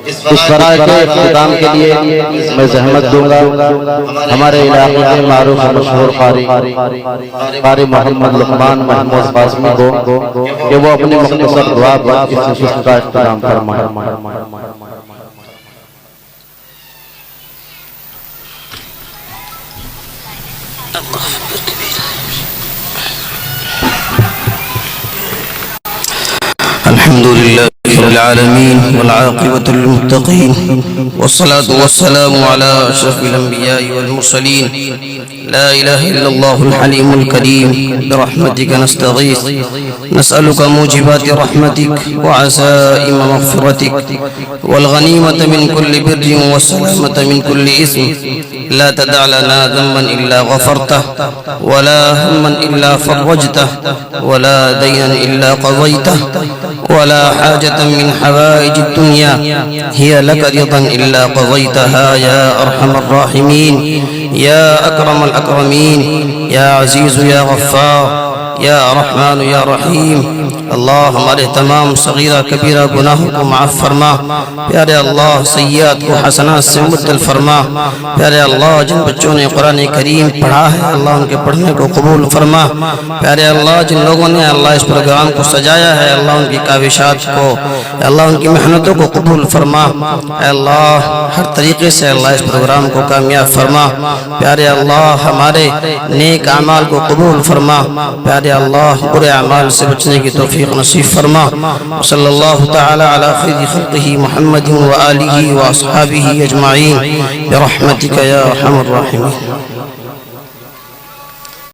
इस बराए के इख्तिताम के लिए मैं जहमत दूंगा हमारे इलाके के मारूफ मशहूर कारी मोहम्मद लुकमान महमूद कासमी को कि वो अपनी मुख्तसर दुआ पर इस नशिस्त का इख्तिताम फरमाएं। अल्हम्दुलिल्लाह रब्बिल आलमीन वल आक़िबतु लिल मुत्तक़ीन वस्सलातु वस्सलामु अला अशरफिल अंबिया'i वल मुरसलीन ला इलाहा इल्लल्लाहुल हलीमुल करीम बिरहमतिका नस्तगीथ नसअलुका मूजिबाति रहमतिक व अज़ाइम मग़फ़िरतिक वल गनीमता मिन कुल्लि बिर्रिन व सलामता मिन कुल्लि इस्म ला तदअ लना ज़ंबन इल्ला गफ़रतहु व ला हम्मन इल्ला फ़रजतहु व ला दय्यन इल्ला क़ज़यतहु ولا حاجة من حوائج الدنيا هي لك رضا إلا قضيتها يا أرحم الراحمين يا أكرم الأكرمين يا عزيز يا غفار या रहमान या रहीम। अल्लाह हमारे तमाम सगीरा कबीरा गुनाहों को माफ़ फरमा। प्यारे अल्लाह सय्यात को हसनात से मुबद्दल फरमा। प्यारे अल्लाह जिन बच्चों ने कुरान करीम पढ़ा है अल्लाह उनके पढ़ने को कबूल फरमा। प्यारे अल्लाह जिन लोगों ने अल्लाह इस प्रोग्राम को सजाया है अल्लाह उनकी काविशात को अल्लाह उनकी मेहनतों को कबूल फरमा। अल्लाह हर तरीके से अल्लाह इस प्रोग्राम को कामयाब फरमा। प्यारे अल्लाह हमारे नेक अमाल को कबूल फरमा। प्यारे अल्लाह बुरे अमाल से बचने की तौफीक नसीब फरमा। सल्लल्लाहु तआला अला खैरि खल्क़िही मुहम्मदिन व आलिही व अस्हाबिही अजमाईन बिरहमतिका या अरहमर राहिमीन।